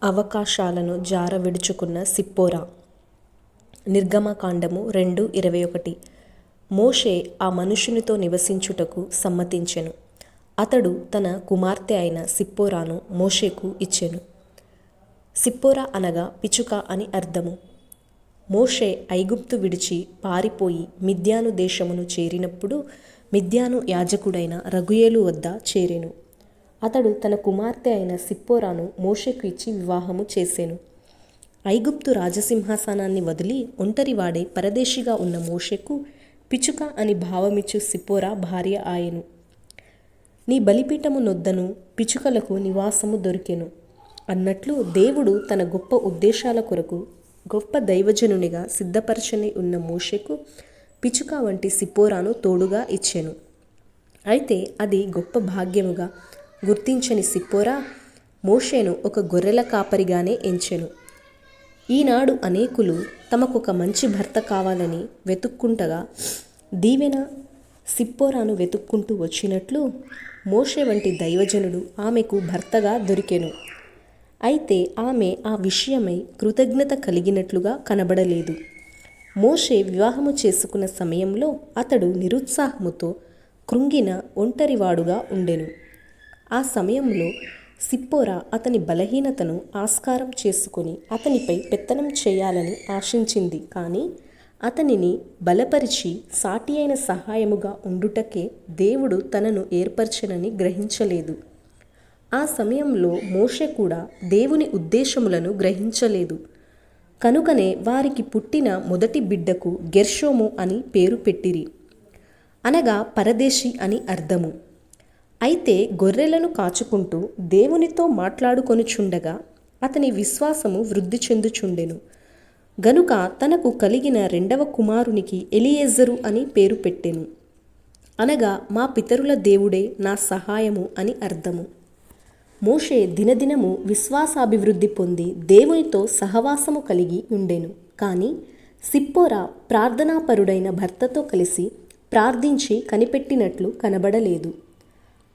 అవకాశాలను జారవిడుచుకున్న సిప్పోరా. నిర్గమకాండము 2:21. మోషే ఆ మనుషునితో నివసించుటకు సమ్మతించెను. అతడు తన కుమార్తె అయిన సిప్పోరాను మోషేకు ఇచ్చెను. సిప్పోరా అనగా పిచుక అని అర్థము. మోషే ఐగుప్తు విడిచి పారిపోయి మిద్యాను దేశమును చేరినప్పుడు మిద్యాను యాజకుడైన రగుయేలు వద్ద చేరెను. అతడు తన కుమార్తె అయిన సిప్పోరాను మోషేకు ఇచ్చి వివాహము చేసెను. ఐగుప్తు రాజసింహాసనాన్ని వదిలి ఒంటరివాడే పరదేశిగా ఉన్న మోషేకు పిచుక అని భావమిచ్చు సిప్పోరా భార్య ఆయెను. నీ బలిపీఠము నొద్దను పిచుకలకు నివాసము దొరికెను అన్నట్లు దేవుడు తన గొప్ప ఉద్దేశాల కొరకు గొప్ప దైవజనునిగా సిద్ధపరచని ఉన్న మోషేకు పిచుక వంటి సిప్పోరాను తోడుగా ఇచ్చెను. అయితే అది గొప్ప భాగ్యముగా గుర్తించని సిప్పోరా మోషేను ఒక గొర్రెల కాపరిగానే ఎంచెను. ఈనాడు అనేకులు తమకొక మంచి భర్త కావాలని వెతుక్కుంటగా దీవెన సిప్పోరాను వెతుక్కుంటూ వచ్చినట్లు మోషే వంటి దైవజనుడు ఆమెకు భర్తగా దొరికెను. అయితే ఆమె ఆ విషయమై కృతజ్ఞత కలిగినట్లుగా కనబడలేదు. మోషే వివాహము చేసుకున్న సమయంలో అతడు నిరుత్సాహముతో కృంగిన ఒంటరివాడుగా ఉండెను. ఆ సమయంలో సిప్పోరా అతని బలహీనతను ఆస్కారం చేసుకొని అతనిపై పెత్తనం చేయాలని ఆశించింది. కానీ అతనిని బలపరిచి సాటి అయిన సహాయముగా ఉండుటకే దేవుడు తనను ఏర్పరచనని గ్రహించలేదు. ఆ సమయంలో మోషే కూడా దేవుని ఉద్దేశములను గ్రహించలేదు. కనుకనే వారికి పుట్టిన మొదటి బిడ్డకు గెర్షోము అని పేరు పెట్టిరి, అనగా పరదేశి అని అర్థము. అయితే గొర్రెలను కాచుకుంటూ దేవునితో మాట్లాడుకొనుచుండగా అతని విశ్వాసము వృద్ధి చెందుచుండెను గనుక తనకు కలిగిన రెండవ కుమారునికి ఎలియేజరు అని పేరు పెట్టెను, అనగా మా పితరుల దేవుడే నా సహాయము అని అర్థము. మోషే దినదినము విశ్వాసాభివృద్ధి పొంది దేవునితో సహవాసము కలిగి ఉండెను. కానీ సిప్పోరా ప్రార్థనాపరుడైన భర్తతో కలిసి ప్రార్థించి కనిపెట్టినట్లు కనబడలేదు.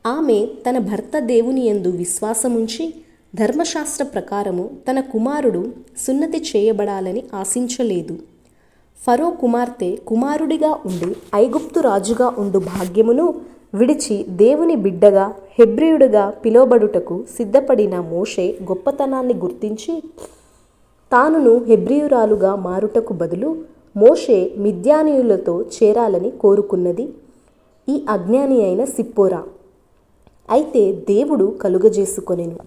ఆమె తన భర్త దేవుని యందు విశ్వాసముంచి ధర్మశాస్త్ర ప్రకారము తన కుమారుడు సున్నతి చేయబడాలని ఆశించలేదు. ఫరో కుమార్తె కుమారుడిగా ఉండి ఐగుప్తు రాజుగా ఉండు భాగ్యమును విడిచి దేవుని బిడ్డగా హెబ్రీయుడుగా పిలువబడుటకు సిద్ధపడిన మోషే గొప్పతనాన్ని గుర్తించి తానును హెబ్రీయురాలుగా మారుటకు బదులు మోషే మిద్యానీయులతో చేరాలని కోరుకున్నది ఈ అజ్ఞాని అయిన సిప్పోరా. అయితే దేవుడు కలుగజేసుకొనెను.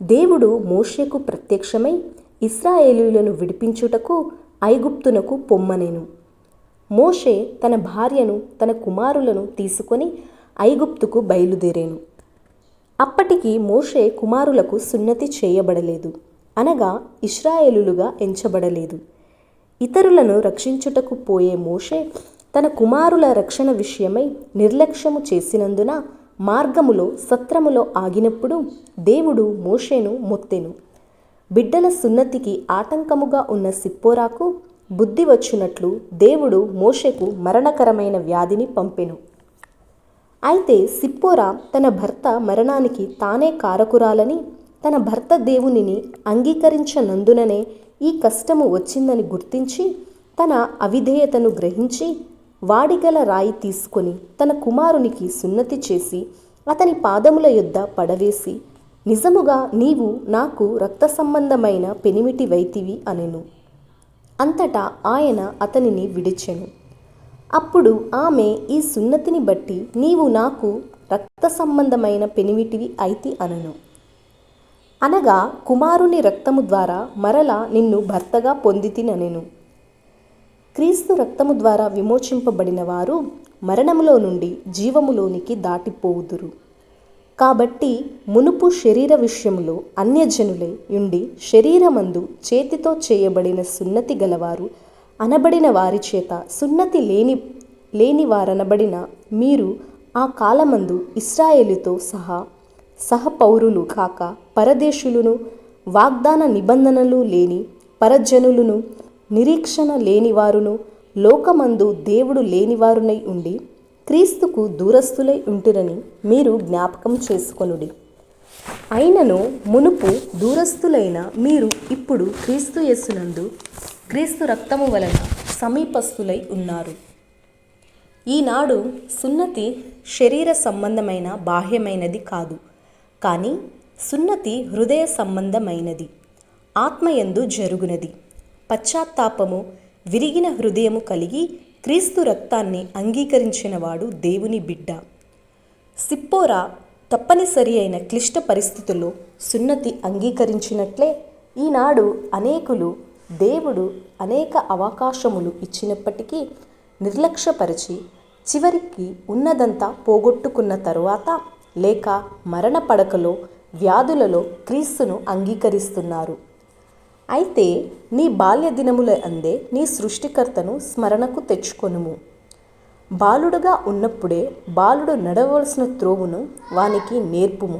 దేవుడు మోషేకు ప్రత్యక్షమై ఇశ్రాయేలీయులను విడిపించుటకు ఐగుప్తునకు పొమ్మనెను. మోషే తన భార్యను తన కుమారులను తీసుకొని ఐగుప్తుకు బయలుదేరెను. అప్పటికి మోషే కుమారులకు సున్నతి చేయబడలేదు, అనగా ఇశ్రాయేలులుగా ఎంచబడలేదు. ఇతరులను రక్షించుటకు పోయే మోషే తన కుమారుల రక్షణ విషయమై నిర్లక్ష్యము చేసినందున మార్గములో సత్రములో ఆగినప్పుడు దేవుడు మోషేను మొత్తెను. బిడ్డల సున్నతికి ఆటంకముగా ఉన్న సిప్పోరాకు బుద్ధి వచ్చినట్లు దేవుడు మోషేకు మరణకరమైన వ్యాధిని పంపెను. అయితే సిప్పోరా తన భర్త మరణానికి తానే కారకురాలని తన భర్త దేవునిని అంగీకరించనందుననే ఈ కష్టము వచ్చిందని గుర్తించి తన అవిధేయతను గ్రహించి వాడిగల రాయి తీసుకొని తన కుమారునికి సున్నతి చేసి అతని పాదముల యొద్ద పడవేసి నిజముగా నీవు నాకు రక్త సంబంధమైన పెనిమిటి వైతివి అనెను. అంతటా ఆయన అతనిని విడిచెను. అప్పుడు ఆమె ఈ సున్నతిని బట్టి నీవు నాకు రక్త సంబంధమైన పెనిమిటివి అయితి అనను, అనగా కుమారుని రక్తము ద్వారా మరలా నిన్ను భర్తగా పొందితినెను. క్రీస్తు రక్తము ద్వారా విమోచింపబడిన వారు మరణములో నుండి జీవములోనికి దాటిపోవుదురు. కాబట్టి మునుపు శరీర విషయములో అన్యజనులై ఉండి శరీరమందు చేతితో చేయబడిన సున్నతి గలవారు అనబడిన వారి చేత సున్నతి లేని వారనబడిన మీరు ఆ కాలమందు ఇశ్రాయేలుతో సహపౌరులు కాక పరదేశులను, వాగ్దాన నిబంధనలు లేని పరజనులను, నిరీక్షణ లేనివారును, లోకమందు దేవుడు లేనివారునై ఉండి క్రీస్తుకు దూరస్తులై ఉంటురని మీరు జ్ఞాపకం చేసుకొనుడి. అయినను మునుపు దూరస్థులైన మీరు ఇప్పుడు క్రీస్తు యేసునందు క్రీస్తు రక్తము వలన సమీపస్థులై ఉన్నారు. ఈనాడు సున్నతి శరీర సంబంధమైన బాహ్యమైనది కాదు, కానీ సున్నతి హృదయ సంబంధమైనది, ఆత్మయందు జరుగునది. పశ్చాత్తాపము, విరిగిన హృదయము కలిగి క్రీస్తు రక్తాన్ని అంగీకరించినవాడు దేవుని బిడ్డ. సిప్పోరా తప్పనిసరి అయిన క్లిష్ట పరిస్థితుల్లో సున్నతి అంగీకరించినట్లే ఈనాడు అనేకులు దేవుడు అనేక అవకాశములు ఇచ్చినప్పటికీ నిర్లక్ష్యపరిచి చివరికి ఉన్నదంతా పోగొట్టుకున్న తరువాత లేక మరణ పడకలో వ్యాధులలో క్రీస్తును అంగీకరిస్తున్నారు. అయితే నీ బాల్య దినముల అందే నీ సృష్టికర్తను స్మరణకు తెచ్చుకొనుము. బాలుడుగా ఉన్నప్పుడే బాలుడు నడవలసిన త్రోవును వానికి నేర్పుము.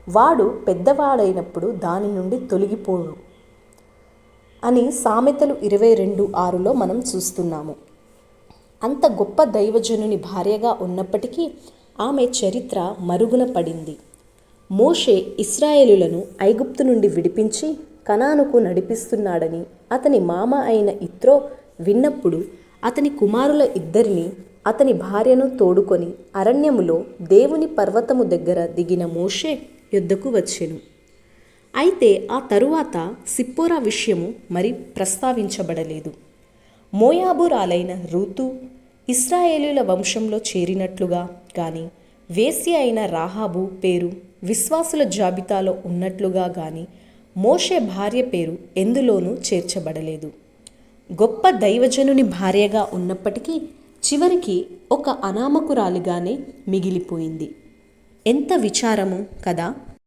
వాడు పెద్దవాడైనప్పుడు దాని నుండి తొలగిపోడు అని సామెతలు 22:6లో మనం చూస్తున్నాము. అంత గొప్ప దైవజనుని భార్యగా ఉన్నప్పటికీ ఆమె చరిత్ర మరుగున పడింది. మోషే ఇశ్రాయేలులను ఐగుప్తు నుండి విడిపించి కనానుకు నడిపిస్తున్నాడని అతని మామ అయిన ఇత్రో విన్నప్పుడు అతని కుమారుల ఇద్దరిని అతని భార్యను తోడుకొని అరణ్యములో దేవుని పర్వతము దగ్గర దిగిన మోషే యొద్దకు వచ్చెను. అయితే ఆ తరువాత సిప్పోరా విషయము మరి ప్రస్తావించబడలేదు. మోయాబురాలైన రూతు ఇశ్రాయేలీల వంశంలో చేరినట్లుగా గాని, వేశ్య అయిన రాహాబు పేరు విశ్వాసుల జాబితాలో ఉన్నట్లుగా గాని మోషే భార్య పేరు ఎందులోనూ చేర్చబడలేదు. గొప్ప దైవజనుని భార్యగా ఉన్నప్పటికీ చివరికి ఒక అనామకురాలిగానే మిగిలిపోయింది. ఎంత విచారము కదా!